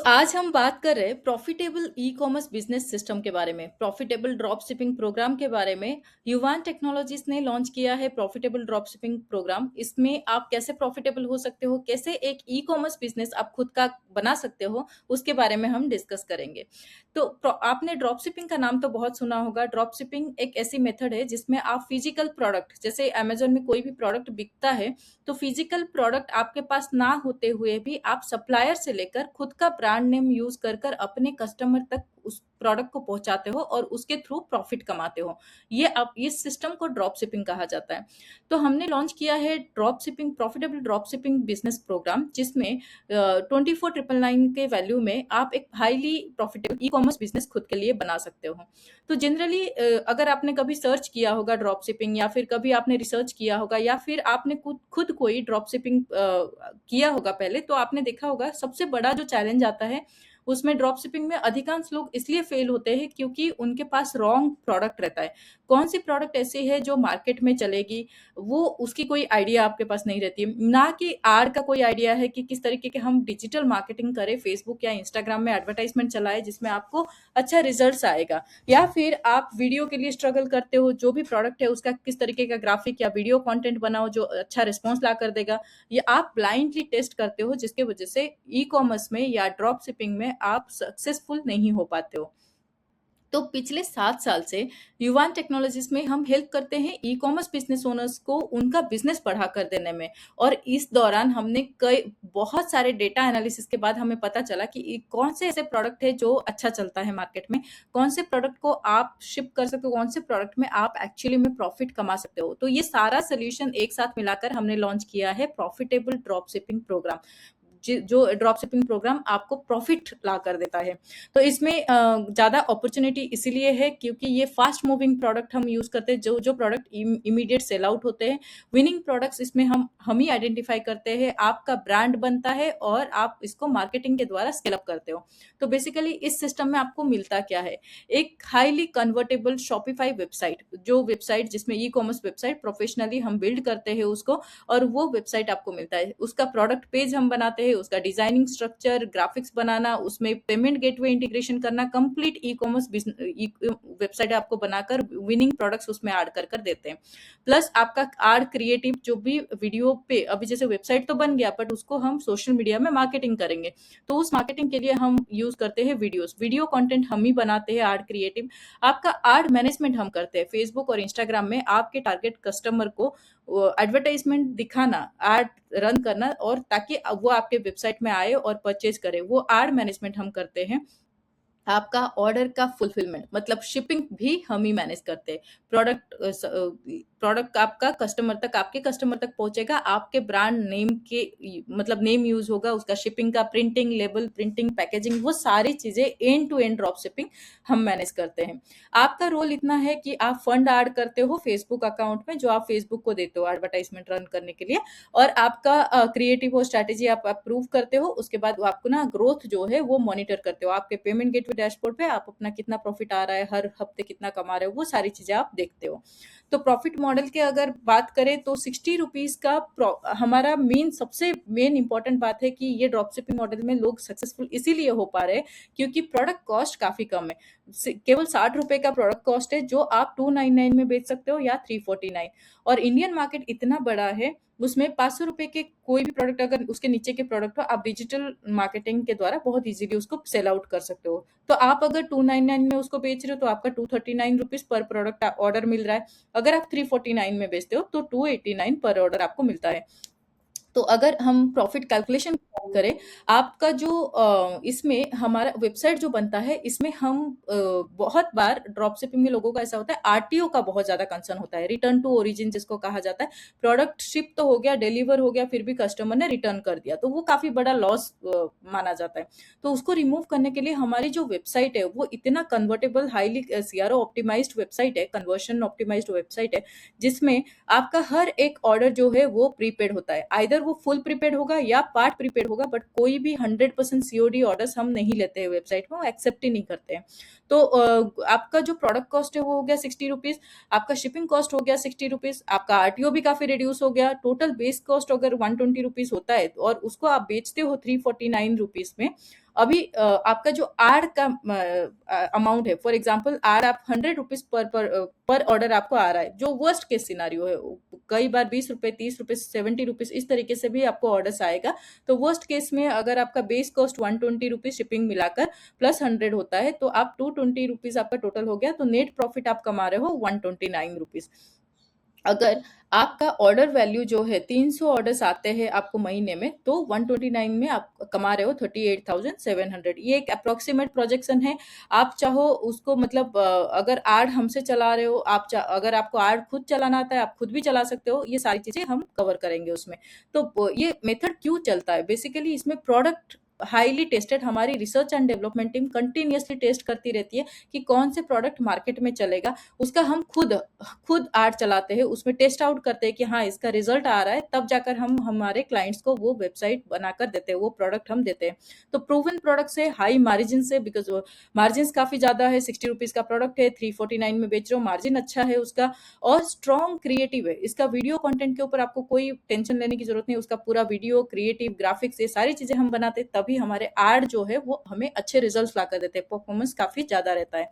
आज हम बात कर रहे हैं profitable e commerce business system के बारे में, प्रॉफिटेबल ड्रॉप शिपिंग प्रोग्राम के बारे में। युवान टेक्नोलॉजीज ने लॉन्च किया है प्रॉफिटेबल ड्रॉप शिपिंग प्रोग्राम। इसमें आप कैसे प्रॉफिटेबल हो सकते हो, कैसे एक ई कॉमर्स बिजनेस आप खुद का बना सकते हो, उसके बारे में हम डिस्कस करेंगे। आपने ड्रॉप शिपिंग का नाम तो बहुत सुना होगा। ड्रॉप शिपिंग एक ऐसी मेथड है जिसमें आप फिजिकल प्रोडक्ट, जैसे अमेजोन में कोई भी प्रोडक्ट बिकता है, तो फिजिकल प्रोडक्ट आपके पास ना होते हुए भी आप सप्लायर से लेकर खुद का ब्रांड नेम यूज कर कर अपने कस्टमर तक उस प्रोडक्ट को पहुंचाते हो और उसके थ्रू प्रॉफिट कमाते हो। ये अब इस सिस्टम को ड्रॉप शिपिंग कहा जाता है। तो हमने लॉन्च किया है drop shipping, profitable drop shipping business program, जिसमें 24,999 के वैल्यू में आप एक highly profitable e commerce business खुद के लिए बना सकते हो। तो जनरली अगर आपने कभी सर्च किया होगा ड्रॉप शिपिंग, या फिर कभी आपने रिसर्च किया होगा, या फिर आपने खुद खुद कोई ड्रॉप शिपिंग किया होगा पहले, तो आपने देखा होगा सबसे बड़ा जो चैलेंज आता है उसमें ड्रॉप शिपिंग में अधिकांश लोग इसलिए फेल होते हैं क्योंकि उनके पास रॉन्ग प्रोडक्ट रहता है। कौन सी प्रोडक्ट ऐसी है जो मार्केट में चलेगी, वो उसकी कोई आइडिया आपके पास नहीं रहती है, ना कि आर का कोई आइडिया है कि किस तरीके के हम डिजिटल मार्केटिंग करें, फेसबुक या इंस्टाग्राम में एडवर्टाइजमेंट चलाए जिसमें आपको अच्छा रिजल्ट आएगा। या फिर आप वीडियो के लिए स्ट्रगल करते हो, जो भी प्रोडक्ट है उसका किस तरीके का ग्राफिक या वीडियो कंटेंट बनाओ जो अच्छा रिस्पॉन्स ला कर देगा। ये आप ब्लाइंडली टेस्ट करते हो, जिसके वजह से ई कॉमर्स में या ड्रॉप शिपिंग में आप सक्सेसफुल नहीं हो पाते हो। तो पिछले 7 साल से युवान टेक्नोलॉजीज में हम हेल्प करते हैं ई कॉमर्स बिजनेस ओनर्स को उनका बिजनेस बढ़ा कर देने में। और इस दौरान हमने कई बहुत सारे डेटा एनालिसिस के बाद हमें पता चला कि कौन से ऐसे प्रोडक्ट है जो अच्छा चलता है मार्केट में, कौन से प्रोडक्ट को आप शिप कर सकते हो, कौन से प्रोडक्ट में आप एक्चुअली में प्रॉफिट कमा सकते हो। तो ये सारा सोल्यूशन एक साथ मिलाकर हमने लॉन्च किया है प्रॉफिटेबल ड्रॉप शिपिंग प्रोग्राम, जो ड्रॉप शिपिंग प्रोग्राम आपको प्रॉफिट ला कर देता है। तो इसमें ज़्यादा अपॉर्चुनिटी इसीलिए है क्योंकि ये फास्ट मूविंग प्रोडक्ट हम यूज़ करते हैं, जो जो प्रोडक्ट इमीडिएट सेल आउट होते हैं। विनिंग प्रोडक्ट्स इसमें हम ही आइडेंटिफाई करते हैं, आपका ब्रांड बनता है और आप इसको मार्केटिंग के द्वारा स्केल अप करते हो। तो बेसिकली इस सिस्टम में आपको मिलता क्या है, एक हाईली कन्वर्टेबल शॉपिफाई वेबसाइट, जो वेबसाइट जिसमें ई कॉमर्स वेबसाइट प्रोफेशनली हम बिल्ड करते हैं उसको, और वो वेबसाइट आपको मिलता है। उसका प्रोडक्ट पेज हम बनाते हैं, उसका डिजाइनिंग स्ट्रक्चर, ग्राफिक्स बनाना, उसमें पेमेंट गेटवे इंटीग्रेशन करना, कंप्लीट ई कॉमर्स वेबसाइट आपको बनाकर विनिंग प्रोडक्ट्स उसमें ऐड कर कर देते हैं। प्लस आपका आर्ट क्रिएटिव, जो भी वीडियो पे, अभी जैसे वेबसाइट तो बन गया बट उसको हम सोशल मीडिया में मार्केटिंग करेंगे, तो उस मार्केटिंग के लिए हम यूज करते हैं वीडियोस, वीडियो कंटेंट हम ही बनाते हैं, आर्ट क्रिएटिव। आपका आर्ट मैनेजमेंट हम करते हैं, फेसबुक और इंस्टाग्राम में आपके टारगेट कस्टमर को एडवर्टाइजमेंट दिखाना, एड रन करना, और ताकि वो आपके वेबसाइट में आए और परचेज करे, वो एड मैनेजमेंट हम करते हैं। आपका ऑर्डर का फुलफिलमेंट, मतलब शिपिंग भी हम ही मैनेज करते हैं। प्रोडक्ट आपका कस्टमर तक, आपके कस्टमर तक पहुंचेगा, आपके ब्रांड नेम के मतलब नेम यूज होगा, उसका शिपिंग का प्रिंटिंग, लेबल प्रिंटिंग, पैकेजिंग, वो सारी चीजें end to end drop shipping हम मैनेज करते हैं। आपका रोल इतना है कि आप फंड ऐड करते हो फेसबुक अकाउंट में, जो आप फेसबुक को देते हो एडवर्टाइजमेंट रन करने के लिए, और आपका क्रिएटिव और स्ट्रैटेजी आप अप्रूव करते हो। उसके बाद आपको ना ग्रोथ जो है वो मॉनिटर करते हो, आपके पेमेंट गेटवे डैशबोर्ड पे आप अपना कितना प्रॉफिट आ रहा है, हर हफ्ते कितना कमा रहे हो, वो सारी चीजें आप देखते हो। तो प्रॉफिट मॉडल के अगर बात करें तो 60 रुपीज का हमारा सबसे मेन इंपॉर्टेंट बात है कि ये ड्रॉप शिपिंग मॉडल में लोग सक्सेसफुल इसीलिए हो पा रहे हैं क्योंकि प्रोडक्ट कॉस्ट काफी कम है। केवल 60 रुपए का प्रोडक्ट कॉस्ट है, जो आप 299 में बेच सकते हो या 349। और इंडियन मार्केट इतना बड़ा है, उसमें 500 रुपए के कोई भी प्रोडक्ट, अगर उसके नीचे के प्रोडक्ट हो, आप डिजिटल मार्केटिंग के द्वारा बहुत इजीली उसको सेल आउट कर सकते हो। तो आप अगर 299 में उसको बेच रहे हो तो आपका 239 रुपीज पर प्रोडक्ट ऑर्डर मिल रहा है। अगर आप 349 में बेचते हो तो 289 पर ऑर्डर आपको मिलता है। तो अगर हम प्रॉफिट कैलकुलेशन की बात करें, आपका जो इसमें हमारा वेबसाइट जो बनता है, इसमें हम बहुत बार ड्रॉप शिपिंग में लोगों का ऐसा होता है, आरटीओ का बहुत ज्यादा कंसर्न होता है, रिटर्न टू ओरिजिन जिसको कहा जाता है। प्रोडक्ट शिप तो हो गया, डिलीवर हो गया, फिर भी कस्टमर ने रिटर्न कर दिया, तो वो काफी बड़ा लॉस माना जाता है। तो उसको रिमूव करने के लिए हमारी जो वेबसाइट है वो इतना convertible, highly CRO optimised website है, कन्वर्शन ऑप्टिमाइज्ड वेबसाइट है, जिसमें आपका हर एक ऑर्डर जो है वो प्रीपेड होता है। आइदर वो फुल प्रीपेड होगा या पार्ट प्रीपेड होगा, बट कोई भी 100% सीओडी ऑर्डर्स हम नहीं लेते हैं वेबसाइट में, वो एक्सेप्ट ही नहीं करते हैं। तो आपका जो प्रोडक्ट कॉस्ट है वो हो गया 60 रुपीज, आपका शिपिंग कॉस्ट हो गया 60 रुपीज, आपका आरटीओ भी काफी रिड्यूस हो गया। टोटल बेस कॉस्ट अगर 120 रुपीज होता है और उसको आप बेचते हो 349 रुपीज में, अभी आपका जो एड का अमाउंट है, फॉर एग्जांपल एड आप 100 रुपीज पर ऑर्डर आपको आ रहा है, जो वर्स्ट केस सिनारियो है, कई बार 20 रुपए, 30 रुपए, 70 रुपीज इस तरीके से भी आपको ऑर्डर्स आएगा। तो वर्स्ट केस में अगर आपका बेस कॉस्ट 120 रुपीज शिपिंग मिलाकर प्लस 100 होता है, तो आप 220 रुपीज आपका टोटल हो गया, तो नेट प्रॉफिट आप कमा रहे हो 129 रुपीज। अगर आपका ऑर्डर वैल्यू जो है 300 ऑर्डर्स आते हैं आपको महीने में, तो 129 में आप कमा रहे हो 38,700। ये एक अप्रोक्सीमेट प्रोजेक्शन है। आप चाहो उसको मतलब अगर एड हमसे चला रहे हो, अगर आपको एड खुद चलाना आता है आप खुद भी चला सकते हो, ये सारी चीजें हम कवर करेंगे उसमें। तो ये मेथड क्यों चलता है, बेसिकली इसमें प्रोडक्ट हाईली टेस्टेड, हमारी research and development team continuously test करती रहती है कि कौन से प्रोडक्ट मार्केट में चलेगा, उसका हम खुद खुद एड चलाते हैं, उसमें टेस्ट आउट करते हैं कि हाँ इसका रिजल्ट आ रहा है, तब जाकर हम हमारे क्लाइंट्स को वो वेबसाइट बनाकर देते हैं, वो प्रोडक्ट हम देते हैं। तो प्रूवन प्रोडक्ट से हाई मार्जिन से, बिकॉज मार्जिन काफी ज्यादा है, 60 रुपीज का प्रोडक्ट है, 349 में बेच रहे हो, मार्जिन अच्छा है उसका, और स्ट्रॉन्ग क्रिएटिव है। इसका वीडियो कंटेंट के ऊपर आपको कोई टेंशन लेने की जरूरत नहीं, उसका पूरा वीडियो क्रिएटिव ग्राफिक्स ये सारी चीजें हम बनाते हैं, तभी हमारे एड जो है वो हमें अच्छे रिजल्ट लाकर देते हैं, परफॉर्मेंस काफी ज्यादा रहता है।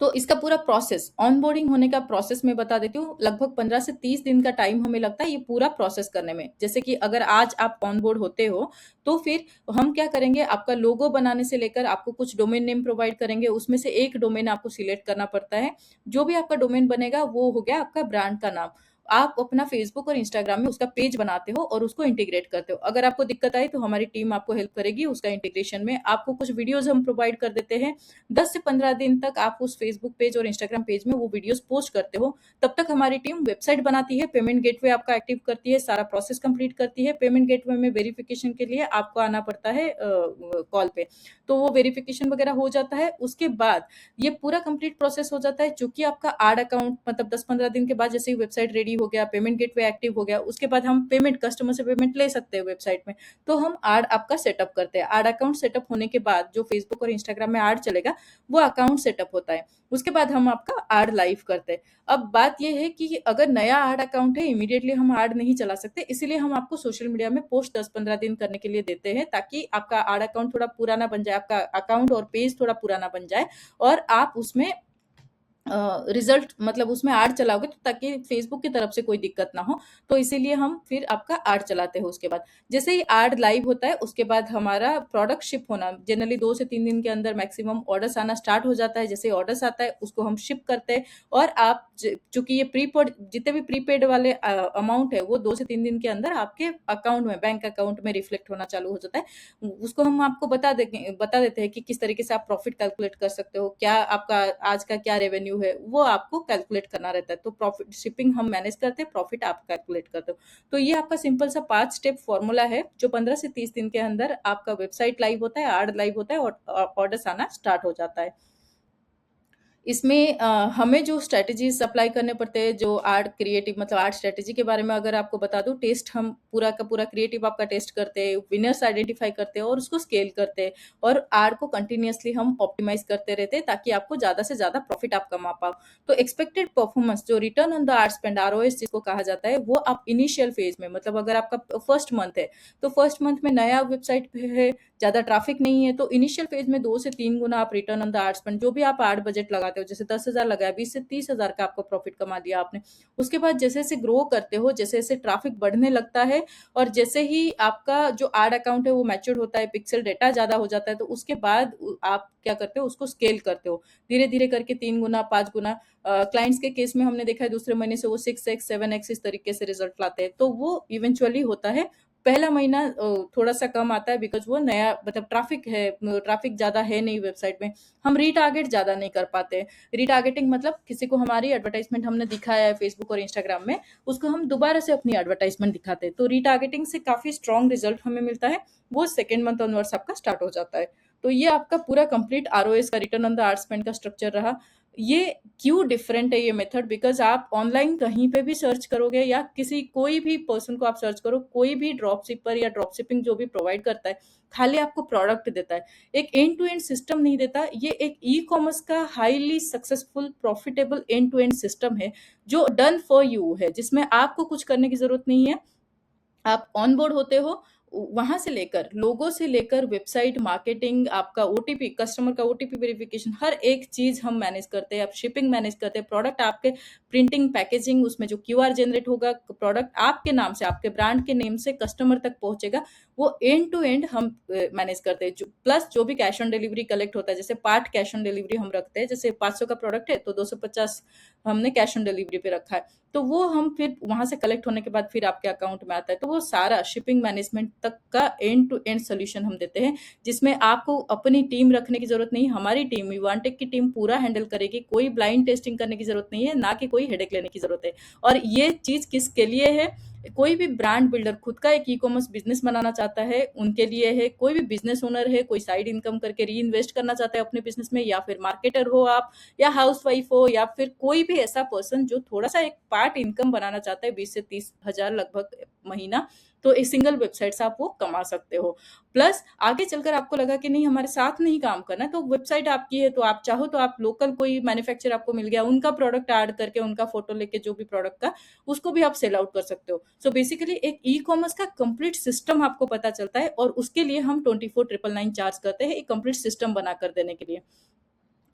तो इसका पूरा प्रोसेस, ऑनबोर्डिंग होने का प्रोसेस मैं बता देती हूँ। लगभग 15 से 30 दिन का टाइम हमें लगता है ये पूरा प्रोसेस करने में। जैसे कि अगर आज आप ऑनबोर्ड होते हो, तो फिर हम क्या करेंगे, आपका लोगो बनाने से लेकर आपको कुछ डोमेन नेम प्रोवाइड करेंगे, उसमें से एक डोमेन आपको सिलेक्ट करना पड़ता है। जो भी आपका डोमेन बनेगा वो हो गया आपका ब्रांड का नाम। आप अपना फेसबुक और इंस्टाग्राम में उसका पेज बनाते हो और उसको इंटीग्रेट करते हो। अगर आपको दिक्कत आई तो हमारी टीम आपको हेल्प करेगी उसका इंटीग्रेशन में। आपको कुछ वीडियोज हम प्रोवाइड कर देते हैं। 10 से 15 दिन तक आप उस फेसबुक पेज और इंस्टाग्राम पेज में वो वीडियोस पोस्ट करते हो। तब तक हमारी टीम वेबसाइट बनाती है, पेमेंट गेटवे आपका एक्टिव करती है, सारा प्रोसेस कंप्लीट करती है। पेमेंट गेटवे में वेरिफिकेशन के लिए आपको आना पड़ता है कॉल पे, तो वो वेरिफिकेशन वगैरह हो जाता है। उसके बाद ये पूरा कंप्लीट प्रोसेस हो जाता है। चूंकि आपका एड अकाउंट मतलब 10-15 दिन के बाद जैसे ही वेबसाइट रेडी हो गया, पेमेंट गेटवे एक्टिव हो गया, उसके बाद हम पेमेंट कस्टमर से पेमेंट ले सकते हैं वेबसाइट में। तो हम एड आपका सेटअप करते हैं। एड अकाउंट सेटअप होने के बाद जो फेसबुक और इंस्टाग्राम में एड चलेगा वो अकाउंट सेटअप होता है। उसके बाद हम आपका एड लाइव करते हैं। अब बात यह है कि अगर नया एड अकाउंट है, इमीडिएटली हम एड नहीं चला सकते, इसीलिए हम आपको सोशल मीडिया में पोस्ट 10-15 दिन करने के लिए देते हैं, ताकि आपका एड अकाउंट थोड़ा पुराना बन जाए, आपका अकाउंट और पेज थोड़ा पुराना बन जाए, और आप उसमें रिजल्ट मतलब उसमें एड चलाओगे तो ताकि फेसबुक की तरफ से कोई दिक्कत ना हो। तो इसीलिए हम फिर आपका एड चलाते हैं। उसके बाद जैसे ही एड लाइव होता है, उसके बाद हमारा प्रोडक्ट शिप होना जनरली 2 से 3 दिन के अंदर मैक्सिमम ऑर्डर्स आना स्टार्ट हो जाता है। जैसे ऑर्डर्स आता है उसको हम शिप करते हैं, और आप चूंकि ये प्रीपेड, जितने भी प्रीपेड वाले अमाउंट है वो 2 से 3 दिन के अंदर आपके अकाउंट में, बैंक अकाउंट में रिफ्लेक्ट होना चालू हो जाता है। उसको हम आपको बता देते हैं कि किस तरीके से आप प्रॉफिट कैलकुलेट कर सकते हो, क्या आपका आज का क्या रेवेन्यू है, वो आपको कैलकुलेट करना रहता है। तो प्रॉफिट शिपिंग हम मैनेज करते हैं, प्रॉफिट आप कैलकुलेट करते हो। तो ये आपका सिंपल सा 5 स्टेप फॉर्मूला है, जो 15 से 30 दिन के अंदर आपका वेबसाइट लाइव होता है, एड लाइव होता है, और ऑर्डर्स आना स्टार्ट हो जाता है। इसमें हमें जो स्ट्रेटजीज अप्लाई करने पड़ते हैं, जो एड क्रिएटिव मतलब एड स्ट्रेटजी के बारे में अगर आपको बता दूं, टेस्ट हम पूरा का पूरा क्रिएटिव आपका टेस्ट करते हैं, विनर्स आइडेंटिफाई करते हैं और उसको स्केल करते हैं, और एड को कंटिन्यूअसली हम ऑप्टिमाइज करते रहते हैं, ताकि आपको ज्यादा से ज्यादा प्रॉफिट आप कमा पाओ। तो एक्सपेक्टेड परफॉर्मेंस, जो return on the ad spend, ROS जिसको कहा जाता है, वो आप इनिशियल फेज में, मतलब अगर आपका फर्स्ट मंथ है, तो फर्स्ट मंथ में नया वेबसाइट पे है, ज्यादा ट्रैफिक नहीं है, तो इनिशियल फेज में 2 से 3 गुना आप return on the ad spend, जो भी आप एड बजट लगाते हो, जैसे 10,000 लगाया, 20 से 30,000 का आपको प्रॉफिट कमा लिया आपने। उसके बाद जैसे जैसे ग्रो करते हो, जैसे जैसे ट्रैफिक बढ़ने लगता है, और जैसे ही आपका जो एड अकाउंट है वो मैच्योर होता है, पिक्सल डेटा ज्यादा हो जाता है, तो उसके बाद आप क्या करते हो, उसको स्केल करते हो धीरे धीरे करके, 3 गुना, 5 गुना। क्लाइंट्स के केस में हमने देखा है दूसरे महीने से वो 6x 7x इस तरीके से रिजल्ट लाते हैं। तो वो इवेंचुअली होता है। पहला महीना थोड़ा सा कम आता है, बिकॉज वो नया मतलब ट्रैफिक है, ट्रैफिक ज्यादा है नहीं वेबसाइट में, हम रीटारगेट ज्यादा नहीं कर पाते। रीटारगेटिंग मतलब किसी को हमारी एडवर्टाइजमेंट हमने दिखाया है फेसबुक और इंस्टाग्राम में, उसको हम दोबारा से अपनी एडवर्टाइजमेंट दिखाते हैं, तो रीटारगेटिंग से काफी स्ट्रॉन्ग रिजल्ट हमें मिलता है। वो सेकेंड मंथ ऑनवर्ड्स आपका स्टार्ट हो जाता है। तो ये आपका पूरा कंप्लीट आरओएस का, return on the ad spend का स्ट्रक्चर रहा। ये क्यों डिफरेंट है ये मेथड, बिकॉज आप ऑनलाइन कहीं पे भी सर्च करोगे, या किसी कोई भी पर्सन को आप सर्च करो, कोई भी ड्रॉप शिपर या ड्रॉप शिपिंग जो भी प्रोवाइड करता है, खाली आपको प्रोडक्ट देता है, एक एंड टू एंड सिस्टम नहीं देता। ये एक ई कॉमर्स का highly successful profitable end to end system है, जो डन फॉर यू है, जिसमें आपको कुछ करने की जरूरत नहीं है। आप ऑन बोर्ड होते हो, वहाँ से लेकर लोगो से लेकर वेबसाइट मार्केटिंग, आपका ओटीपी, कस्टमर का ओटीपी वेरिफिकेशन, हर एक चीज़ हम मैनेज करते हैं। आप शिपिंग मैनेज करते हैं, प्रोडक्ट आपके प्रिंटिंग, पैकेजिंग, उसमें जो क्यूआर जनरेट होगा, प्रोडक्ट आपके नाम से, आपके ब्रांड के नेम से कस्टमर तक पहुँचेगा, वो एंड टू एंड हम मैनेज करते हैं। प्लस जो भी कैश ऑन डिलीवरी कलेक्ट होता है, जैसे पार्ट कैश ऑन डिलीवरी हम रखते हैं, जैसे 500 का प्रोडक्ट है तो 250 हमने कैश ऑन डिलीवरी पे रखा है, तो वो हम फिर वहां से कलेक्ट होने के बाद फिर आपके अकाउंट में आता है। तो वो सारा शिपिंग मैनेजमेंट तक का एंड टू एंड सोल्यूशन हम देते हैं, जिसमें आपको अपनी टीम रखने की जरूरत नहीं। हमारी टीम, युवांटेक की टीम पूरा हैंडल करेगी। कोई ब्लाइंड टेस्टिंग करने की जरूरत नहीं है, ना कि कोई हेडेक लेने की जरूरत है। और ये चीज किसके लिए है? कोई भी ब्रांड बिल्डर खुद का एक ई कॉमर्स बिजनेस बनाना चाहता है, उनके लिए है। कोई भी बिजनेस ओनर है, कोई साइड इनकम करके री इन्वेस्ट करना चाहता है अपने बिजनेस में, या फिर मार्केटर हो आप, या हाउस वाइफ हो, या फिर कोई भी ऐसा पर्सन जो थोड़ा सा एक पार्ट इनकम बनाना चाहता है, 20 से 30 हजार लगभग महीना, तो एक सिंगल वेबसाइट से आप वो कमा सकते हो। प्लस आगे चलकर आपको लगा कि नहीं, हमारे साथ नहीं काम करना है, तो वेबसाइट आपकी है, तो आप चाहो तो आप लोकल कोई मैन्युफैक्चरर आपको मिल गया, उनका प्रोडक्ट ऐड करके, उनका फोटो लेके, जो भी प्रोडक्ट का, उसको भी आप सेल आउट कर सकते हो। सो बेसिकली एक ई कॉमर्स का कंप्लीट सिस्टम आपको पता चलता है, और उसके लिए हम 24,999 चार्ज करते हैं, एक कंप्लीट सिस्टम बनाकर देने के लिए।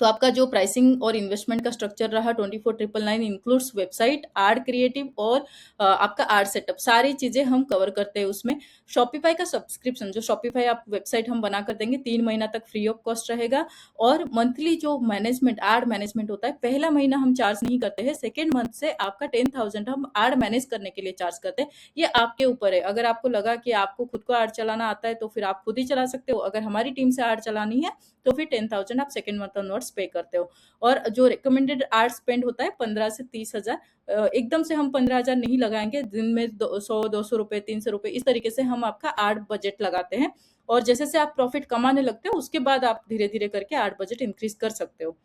तो आपका जो प्राइसिंग और इन्वेस्टमेंट का स्ट्रक्चर रहा, 24,999 इंक्लूड्स वेबसाइट, आड क्रिएटिव, और आपका आड सेटअप, सारी चीजें हम कवर करते हैं उसमें। शॉपिफाई का सब्सक्रिप्शन, जो शॉपिफाई आप वेबसाइट हम बना कर देंगे, 3 महीना तक फ्री ऑफ कॉस्ट रहेगा। और मंथली जो मैनेजमेंट, आड मैनेजमेंट होता है, पहला महीना हम चार्ज नहीं करते हैं, सेकेंड मंथ से आपका 10,000 हम आड मैनेज करने के लिए चार्ज करते हैं। ये आपके ऊपर है। अगर आपको लगा कि आपको खुद को आड चलाना आता है, तो फिर आप खुद ही चला सकते हो। अगर हमारी टीम से आड चलानी है, तो फिर 10,000 आप सेकेंड मंथ ऑनवर्ड्स पे करते हो। और जो रिकमेंडेड आर्ट स्पेंड होता है 15 से 30 हजार, एकदम से हम 15 हजार नहीं लगाएंगे, दिन में 100, 200 रुपए, 300 रुपए, इस तरीके से हम आपका आर्ट बजट लगाते हैं। और जैसे से आप प्रॉफिट कमाने लगते हो, उसके बाद आप धीरे धीरे करके आर्ट बजट इंक्रीज कर सकते हो।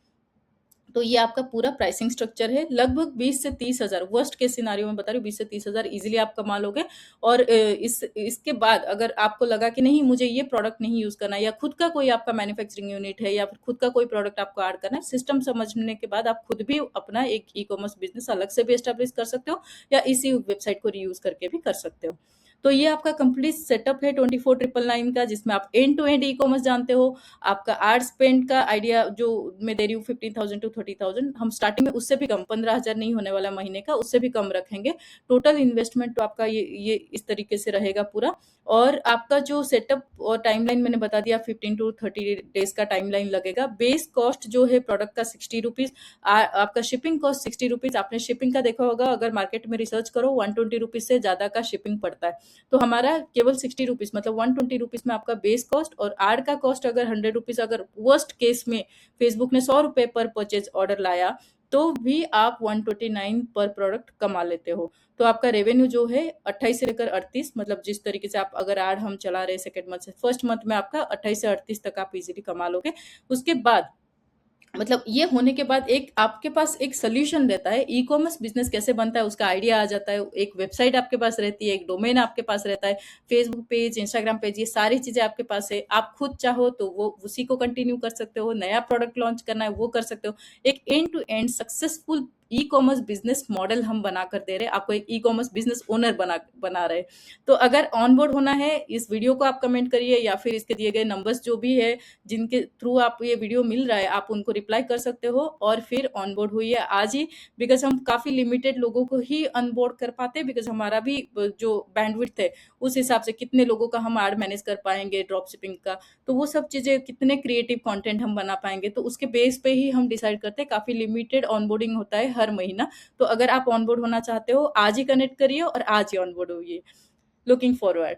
तो ये आपका पूरा प्राइसिंग स्ट्रक्चर है। लगभग 20 से 30 हजार, वर्स्ट केस सिनारियो में बता रही हूँ, 20 से 30 हजार इजिली आप कमा लोगे। और इसके बाद अगर आपको लगा कि नहीं, मुझे ये प्रोडक्ट नहीं यूज करना, या खुद का कोई आपका मैन्युफैक्चरिंग यूनिट है, या फिर खुद का कोई प्रोडक्ट आपको ऐड करना है, सिस्टम समझने के बाद आप खुद भी अपना एक ई कॉमर्स बिजनेस अलग से भी एस्टेब्लिश कर सकते हो, या इसी वेबसाइट को रीयूज करके भी कर सकते हो। तो ये आपका कंप्लीट सेटअप है 24,999 का, जिसमें आप end to end e commerce जानते हो। आपका आर्ट स्पेंड का आइडिया जो मैं दे रही हूँ, 15,000 to 30,000, हम स्टार्टिंग में उससे भी कम, 15 हजार नहीं होने वाला महीने का, उससे भी कम रखेंगे। टोटल इन्वेस्टमेंट तो आपका ये इस तरीके से रहेगा पूरा। और आपका जो सेटअप और टाइमलाइन मैंने बता दिया, 15 to 30 डेज का टाइमलाइन लगेगा। बेस कॉस्ट जो है प्रोडक्ट का 60 रुपीज, आपका शिपिंग कॉस्ट 60 रुपीज। आपने शिपिंग का देखा होगा, अगर मार्केट में रिसर्च करो, 120 रुपीज से ज्यादा का शिपिंग पड़ता है। तो हमारा केवल 60 रुपीज, मतलब 120 रुपीज में आपका बेस कॉस्ट। और आड का कॉस्ट अगर 100 रुपीज, अगर वर्स्ट केस में फेसबुक ने 100 रुपए पर परचेज ऑर्डर लाया, तो भी आप 129 पर प्रोडक्ट कमा लेते हो। तो आपका रेवेन्यू जो है 28 से लेकर 38, मतलब जिस तरीके से आप अगर आड हम चला रहे सेकेंड मंथ से, फर्स्ट मंथ में आपका 28 से 38 तक आप इजीली कमा लोगे। उसके बाद, मतलब ये होने के बाद, एक आपके पास एक सोल्यूशन रहता है। ई कॉमर्स बिजनेस कैसे बनता है उसका आइडिया आ जाता है। एक वेबसाइट आपके पास रहती है, एक डोमेन आपके पास रहता है, फेसबुक पेज, इंस्टाग्राम पेज, ये सारी चीजें आपके पास है। आप खुद चाहो तो वो उसी को कंटिन्यू कर सकते हो, नया प्रोडक्ट लॉन्च करना है वो कर सकते हो। एक end to end successful e commerce business model हम बना कर दे रहे हैं आपको, एक ई कॉमर्स बिजनेस ओनर बना रहे हैं। तो अगर ऑनबोर्ड होना है, इस वीडियो को आप कमेंट करिए, या फिर इसके दिए गए नंबर्स जो भी है जिनके थ्रू आप ये वीडियो मिल रहा है, आप उनको रिप्लाई कर सकते हो, और फिर ऑनबोर्ड हुई है आज ही। बिकॉज हम काफी लिमिटेड लोगों को ही ऑनबोर्ड कर पाते हैं, बिकॉज हमारा भी जो बैंडविड्थ है उस हिसाब से कितने लोगों का हम एड मैनेज कर पाएंगे, ड्रॉप शिपिंग का, तो वो सब चीजें, कितने क्रिएटिव कंटेंट हम बना पाएंगे, तो उसके बेस पे ही हम डिसाइड करते हैं। काफी लिमिटेड ऑनबोर्डिंग होता है हर महीना। तो अगर आप ऑनबोर्ड होना चाहते हो, आज ही कनेक्ट करिए और आज ही ऑनबोर्ड होइए। Looking forward.